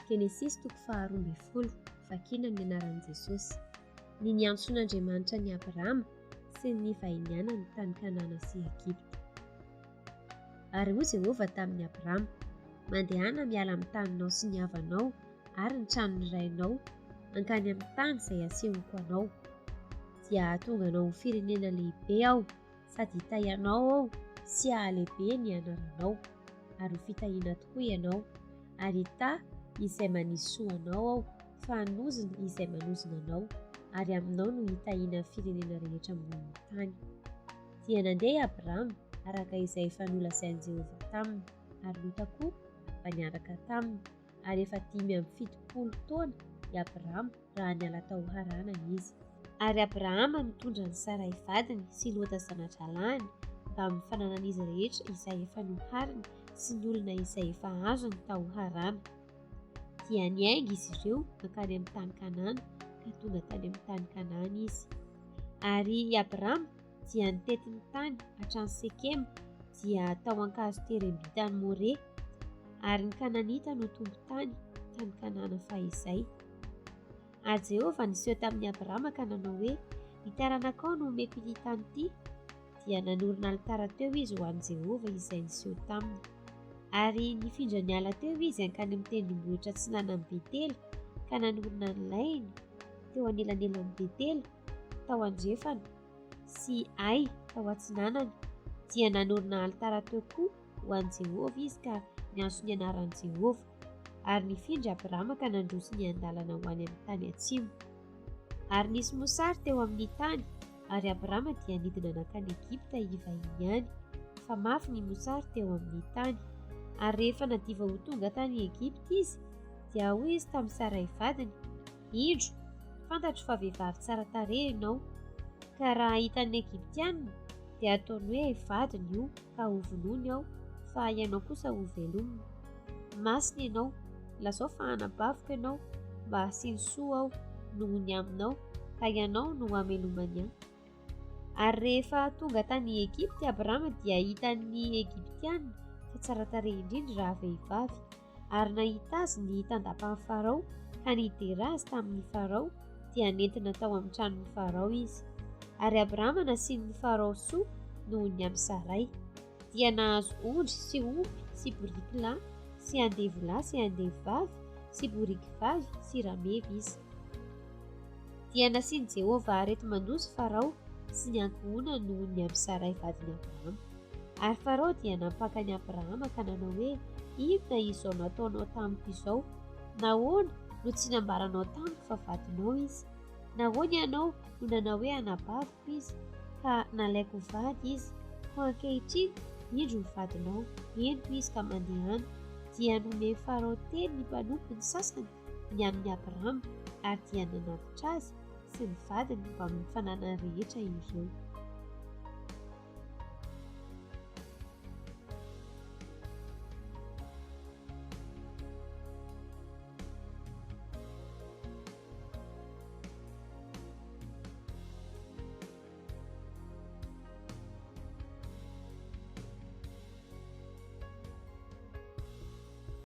Genesis 12 vakina ny anaran'i Jesosy. Ny niantson'Andriamanitra ny Abrahama sy ny vahiniana ny tany Kanana sy Egipta. Ary hoy Jehovah tamin'ny Abrahama, mandehana miala amin'ny taninao sy ny havanao ary ny tranon'ny rainao hankany amin'ny tany izay asehoko anao. Dia hahatonga anao ho firenena lehibe aho, sady hitahianao aho sy hahalehibe ny anaranao, ary ho fitahiana tokoa ianao, ary hita izay manisy soa anao aho, fa hanozina izay manozina anao, ary aminao no hitahiana firenena rehetra ambony tany. Dia nandeha Abrahama araka izay efa nolazain'i Jehovah taminy, ary Lota koa mba taminy, ary efa 570 taona i Abrahama raha niala tao Harana izy. Ary Abrahama nitondra ny Sarai vadiny sy Lota zanadralahiny mba amin'ny fananan'izy rehetra izay efa nohariny sy ny olona izay efa azony tao Harana. Dia niainga izy ireo mankany amin'ny tany Kanana, ka tonga tany amin'ny tany Kanana izy. Ary i Abrahama dia nitety ny tany hatrany Sekema, dia tao an-kazo terem-bitany More, ary ny Kananita no tompo tany Kanana fahizay. Ary Jehovah niseho tamin'ny Abrahama ka nanao hoe, ny taranakao no omeko ity tany ity. Dia nanorina alitara teo izy ho an'i Jehovah izay niseho taminy. Ary nifindra niala teo izy hankany amin'ny tendrombohitra atsinanan'i Betela, ka nanorina ny lainy teo anelanelan'i Betela tao andrefana sy Ai tao atsinanany. Dia nanorina alitara teo koa ho an'i Jehovah izy ka niantso ny anaran'i Jehovah. Ary nifindra Abrahama ka nandroso ny andalana ho any amin'ny tany atsimo. Ary nisy mosary teo amin'ny tany, ary Abrahama dia nidina nakany Egipta hivahiny ihany, fa mafy ny mosary teo amin'ny tany. Ary rehefa nadiva ho tonga tany Egipta izy, dia hoy izy tamin'ny Sarai vadiny, indro, fantatro fa vehivavy tsara tarehy ianao, ka raha hitan'ny Egiptianina dia ataony hoe vadiny io, ka ho vonoiny aho, fa ianao kosa ho velomina. Masina ianao, lazao fa hanabaviko ianao mba hasiany soa aho noho ny aminao, ka ianao no hamelomany ahy. Ary rehefa tonga tany Egipta Abrahama dia hitan'ny Egiptianina fa tsara tarehy indrindra raha vehivavy, ary nahita azy ny tandapan'ny Farao, ka nidera azy tamin'ny Farao, dia nentina tao amin'ny tranon'ny Farao izy. Ary Abrahama nasian'ny Farao soa noho ny amin'ny Sarai, dia nahazo ondry sy omby sy boriky lahy sy andevo lahy sy andevo vavy sy boriky vavy sy ramevy izy. Dia nasian'i Jehovah arety mandosy Farao sy ny ankohona noho ny amin'ny Sarai vadiny Abrahama. Ary Farao dia nampakany Abrahama ka nanao hoe, inona izao nataonao tamiko izao? Nahoana no tsy nambaranao tamiko fa vadinao izy? Nahoana ianao no nanao hoe hanabaviko izy, ka nalaiko vady izy? Ho ankehitriny indro ny vadinao, entiko izy ka mandehana. Dia nome Farao teny ny mpanompy ny sasany ny amin'ny Abrahama, ary dia nanatitra azy sy ny vadiny mba amin'ny fananany rehetra ireo.